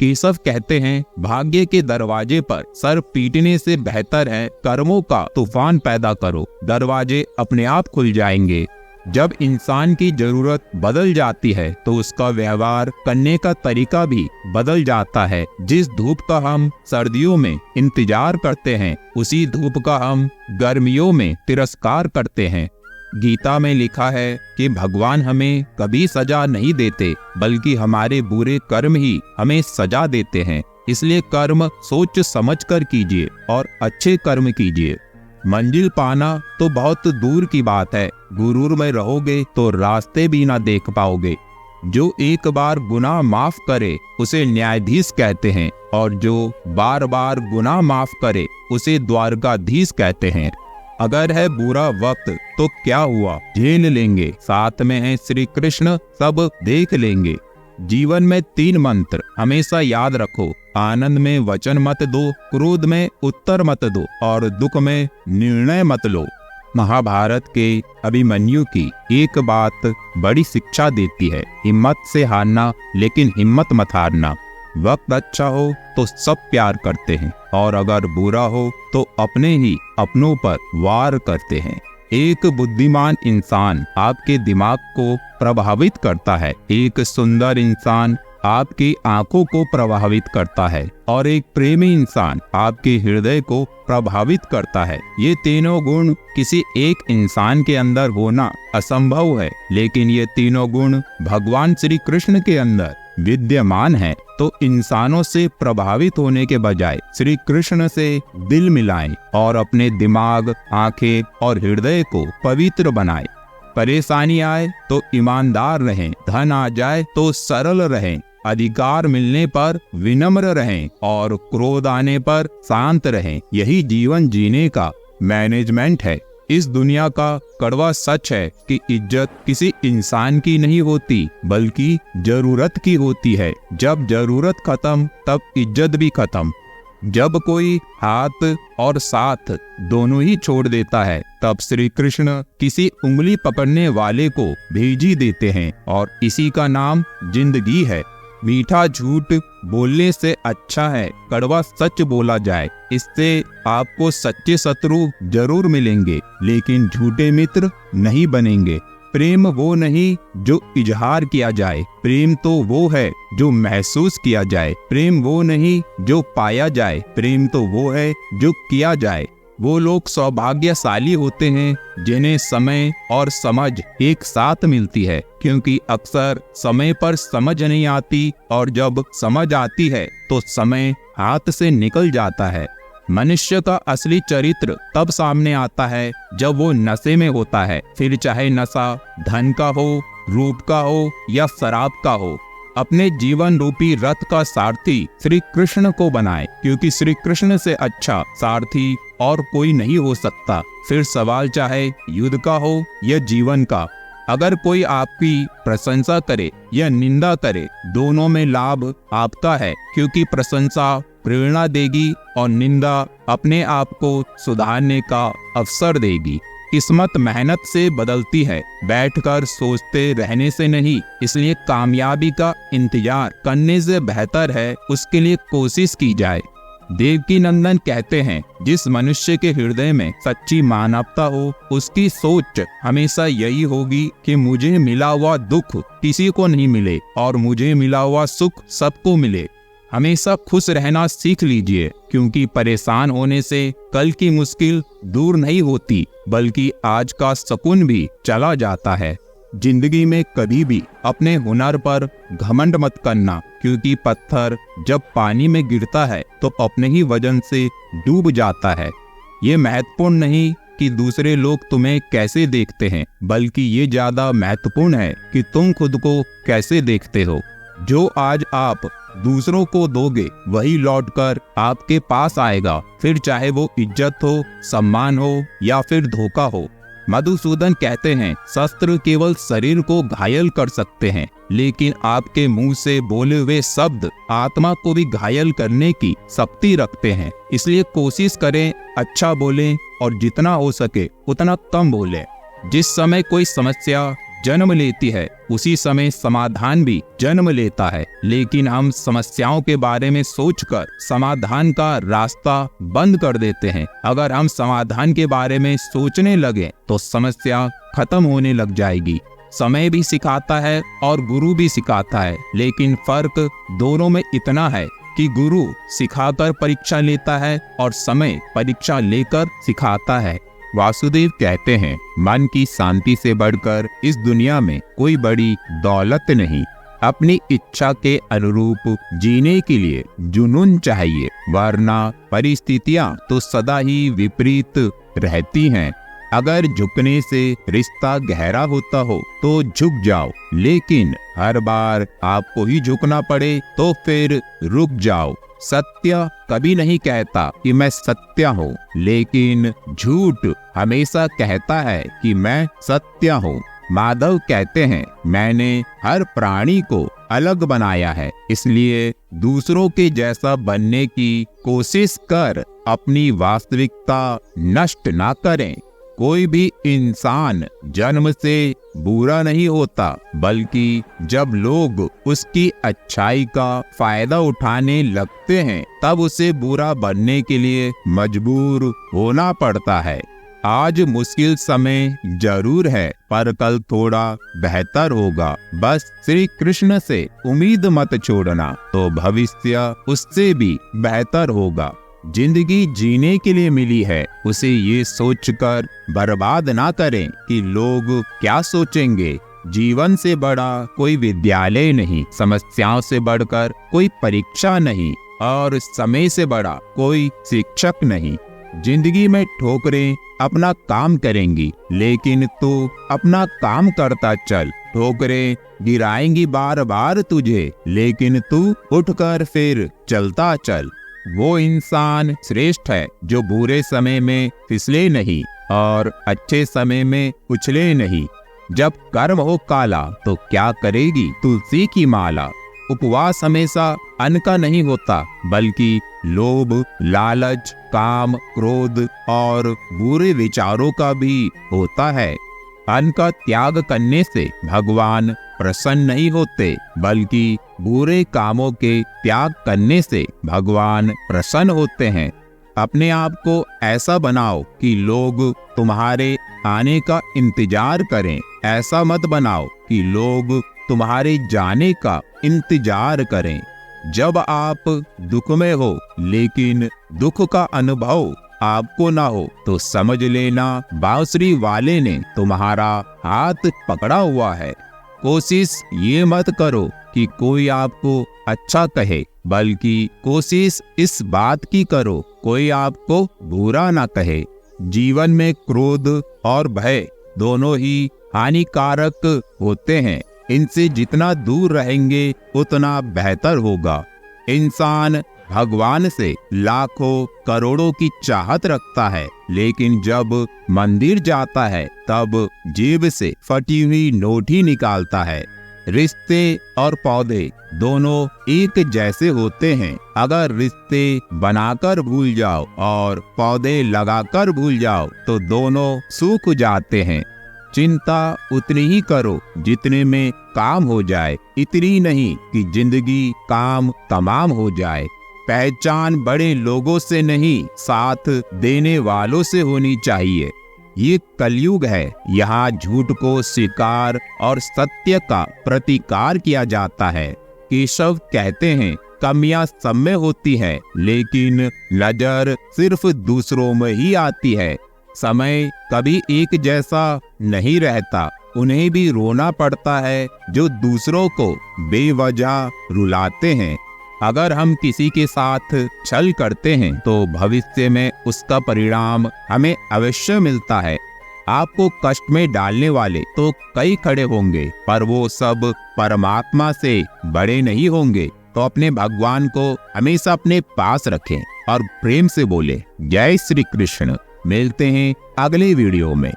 केशव कहते हैं, भाग्य के दरवाजे पर सर पीटने से बेहतर है कर्मों का तूफान पैदा करो, दरवाजे अपने आप खुल जाएंगे। जब इंसान की जरूरत बदल जाती है तो उसका व्यवहार करने का तरीका भी बदल जाता है। जिस धूप का हम सर्दियों में इंतजार करते हैं, उसी धूप का हम गर्मियों में तिरस्कार करते हैं। गीता में लिखा है कि भगवान हमें कभी सजा नहीं देते, बल्कि हमारे बुरे कर्म ही हमें सजा देते हैं। इसलिए कर्म सोच समझ कर कीजिए और अच्छे कर्म कीजिए। मंजिल पाना तो बहुत दूर की बात है, गुरूर में रहोगे तो रास्ते भी ना देख पाओगे। जो एक बार गुनाह माफ करे उसे न्यायाधीश कहते हैं, और जो बार बार गुनाह माफ करे उसे द्वारकाधीश कहते हैं। अगर है बुरा वक्त तो क्या हुआ, झेल लेंगे, साथ में है श्री कृष्ण, सब देख लेंगे। जीवन में 3 मंत्र हमेशा याद रखो, आनंद में वचन मत दो, क्रोध में उत्तर मत दो, और दुख में निर्णय मत लो। महाभारत के अभिमन्यु की एक बात बड़ी शिक्षा देती है, हिम्मत से हारना, लेकिन हिम्मत मत हारना। वक्त अच्छा हो तो सब प्यार करते हैं, और अगर बुरा हो तो अपने ही अपनों पर वार करते हैं। एक बुद्धिमान इंसान आपके दिमाग को प्रभावित करता है, एक सुंदर इंसान आपकी आंखों को प्रभावित करता है, और एक प्रेमी इंसान आपके हृदय को प्रभावित करता है। ये तीनों गुण किसी एक इंसान के अंदर होना असंभव है, लेकिन ये तीनों गुण भगवान श्री कृष्ण के अंदर विद्यमान है। तो इंसानों से प्रभावित होने के बजाय श्री कृष्ण से दिल मिलाएं और अपने दिमाग, आंखें और हृदय को पवित्र बनाएं। परेशानी आए तो ईमानदार रहें, धन आ जाए तो सरल रहें, अधिकार मिलने पर विनम्र रहें, और क्रोध आने पर शांत रहें। यही जीवन जीने का मैनेजमेंट है। इस दुनिया का कड़वा सच है कि इज्जत किसी इंसान की नहीं होती, बल्कि जरूरत की होती है। जब जरूरत खत्म तब इज्जत भी खत्म। जब कोई हाथ और साथ दोनों ही छोड़ देता है, तब श्री कृष्ण किसी उंगली पकड़ने वाले को भेज ही देते हैं, और इसी का नाम जिंदगी है। मीठा झूठ बोलने से अच्छा है कड़वा सच बोला जाए। इससे आपको सच्चे शत्रु जरूर मिलेंगे, लेकिन झूठे मित्र नहीं बनेंगे। प्रेम वो नहीं जो इजहार किया जाए, प्रेम तो वो है जो महसूस किया जाए। प्रेम वो नहीं जो पाया जाए, प्रेम तो वो है जो किया जाए। वो लोग सौभाग्यशाली होते हैं जिन्हें समय और समझ एक साथ मिलती है, क्योंकि अक्सर समय पर समझ नहीं आती, और जब समझ आती है तो समय हाथ से निकल जाता है। मनुष्य का असली चरित्र तब सामने आता है जब वो नशे में होता है, फिर चाहे नशा धन का हो, रूप का हो या शराब का हो। अपने जीवन रूपी रथ का सारथी श्री कृष्ण को बनाए, क्योंकि श्री कृष्ण से अच्छा सारथी और कोई नहीं हो सकता। फिर सवाल चाहे युद्ध का हो या जीवन का। अगर कोई आपकी प्रशंसा करे या निंदा करे, दोनों में लाभ आपका है, क्योंकि प्रशंसा प्रेरणा देगी और निंदा अपने आप को सुधारने का अवसर देगी। किस्मत मेहनत से बदलती है, बैठकर सोचते रहने से नहीं। इसलिए कामयाबी का इंतजार करने से बेहतर है उसके लिए कोशिश की जाए। देवकी नंदन कहते हैं, जिस मनुष्य के हृदय में सच्ची मानवता हो, उसकी सोच हमेशा यही होगी कि मुझे मिला हुआ दुख किसी को नहीं मिले और मुझे मिला हुआ सुख सबको मिले। हमेशा खुश रहना सीख लीजिए, क्योंकि परेशान होने से कल की मुश्किल दूर नहीं होती, बल्कि आज का सुकून भी चला जाता है। जिंदगी में कभी भी अपने हुनर पर घमंड मत करना, क्योंकि पत्थर जब पानी में गिरता है तो अपने ही वजन से डूब जाता है। ये महत्वपूर्ण नहीं कि दूसरे लोग तुम्हें कैसे देखते हैं, बल्कि ये ज्यादा महत्वपूर्ण है कि तुम खुद को कैसे देखते हो। जो आज आप दूसरों को दोगे वही लौटकर आपके पास आएगा, फिर चाहे वो इज्जत हो, सम्मान हो या फिर धोखा हो। मधुसूदन कहते हैं, शस्त्र केवल शरीर को घायल कर सकते हैं, लेकिन आपके मुंह से बोले हुए शब्द आत्मा को भी घायल करने की शक्ति रखते हैं। इसलिए कोशिश करें अच्छा बोलें और जितना हो सके उतना कम बोलें। जिस समय कोई समस्या जन्म लेती है उसी समय समाधान भी जन्म लेता है। लेकिन हम समस्याओं के बारे में सोचकर समाधान का रास्ता बंद कर देते हैं। अगर हम समाधान के बारे में सोचने लगे तो समस्या खत्म होने लग जाएगी। समय भी सिखाता है और गुरु भी सिखाता है, लेकिन फर्क दोनों में इतना है कि गुरु सिखाकर परीक्षा लेता है और समय परीक्षा लेकर सिखाता है। वासुदेव कहते हैं, मन की शांति से बढ़कर इस दुनिया में कोई बड़ी दौलत नहीं। अपनी इच्छा के अनुरूप जीने के लिए जुनून चाहिए, वरना परिस्थितियां तो सदा ही विपरीत रहती हैं। अगर झुकने से रिश्ता गहरा होता हो तो झुक जाओ, लेकिन हर बार आपको ही झुकना पड़े तो फिर रुक जाओ। सत्य कभी नहीं कहता कि मैं सत्य हूँ, लेकिन झूठ हमेशा कहता है कि मैं सत्य हूँ। माधव कहते हैं, मैंने हर प्राणी को अलग बनाया है, इसलिए दूसरों के जैसा बनने की कोशिश कर अपनी वास्तविकता नष्ट ना करें। कोई भी इंसान जन्म से बुरा नहीं होता, बल्कि जब लोग उसकी अच्छाई का फायदा उठाने लगते हैं तब उसे बुरा बनने के लिए मजबूर होना पड़ता है। आज मुश्किल समय जरूर है, पर कल थोड़ा बेहतर होगा। बस श्री कृष्ण से उम्मीद मत छोड़ना, तो भविष्य उससे भी बेहतर होगा। जिंदगी जीने के लिए मिली है, उसे ये सोचकर बर्बाद ना करें कि लोग क्या सोचेंगे। जीवन से बड़ा कोई विद्यालय नहीं, समस्याओं से बढ़कर कोई परीक्षा नहीं, और समय से बड़ा कोई शिक्षक नहीं। जिंदगी में ठोकरें अपना काम करेंगी, लेकिन तू अपना काम करता चल। ठोकरें गिराएंगी बार बार तुझे, लेकिन तू उठकर फिर चलता चल। वो इंसान श्रेष्ठ है जो बुरे समय में फिसले नहीं और अच्छे समय में उछले नहीं। जब कर्म हो काला तो क्या करेगी तुलसी की माला। उपवास हमेशा अन्न का नहीं होता, बल्कि लोभ, लालच, काम, क्रोध और बुरे विचारों का भी होता है। अन्न का त्याग करने से भगवान प्रसन्न नहीं होते, बल्कि बुरे कामों के त्याग करने से भगवान प्रसन्न होते हैं। अपने आप को ऐसा बनाओ कि लोग तुम्हारे आने का इंतजार करें। ऐसा मत बनाओ कि लोग तुम्हारे जाने का इंतजार करें। जब आप दुख में हो, लेकिन दुख का अनुभव आपको ना हो, तो समझ लेना बांसुरी वाले ने तुम्हारा हाथ पकड़ा हुआ है। कोशिश ये मत करो कि कोई आपको अच्छा कहे, बल्कि कोशिश इस बात की करो कोई आपको बुरा ना कहे। जीवन में क्रोध और भय दोनों ही हानिकारक होते हैं। इनसे जितना दूर रहेंगे उतना बेहतर होगा। इंसान भगवान से लाखों करोड़ों की चाहत रखता है, लेकिन जब मंदिर जाता है तब जेब से फटी हुई नोट ही निकालता है। रिश्ते और पौधे दोनों एक जैसे होते हैं। अगर रिश्ते बनाकर भूल जाओ और पौधे लगाकर भूल जाओ तो दोनों सूख जाते हैं। चिंता उतनी ही करो जितने में काम हो जाए, इतनी नहीं कि जिंदगी काम तमाम हो जाए। पहचान बड़े लोगों से नहीं, साथ देने वालों से होनी चाहिए। ये कलयुग है, यहाँ झूठ को स्वीकार और सत्य का प्रतिकार किया जाता है। केशव कहते हैं, कमियां सब में होती है, लेकिन नजर सिर्फ दूसरों में ही आती है। समय कभी एक जैसा नहीं रहता, उन्हें भी रोना पड़ता है जो दूसरों को बेवजह रुलाते हैं। अगर हम किसी के साथ छल करते हैं तो भविष्य में उसका परिणाम हमें अवश्य मिलता है। आपको कष्ट में डालने वाले तो कई खड़े होंगे, पर वो सब परमात्मा से बड़े नहीं होंगे। तो अपने भगवान को हमेशा अपने पास रखें और प्रेम से बोले, जय श्री कृष्ण। मिलते हैं अगले वीडियो में।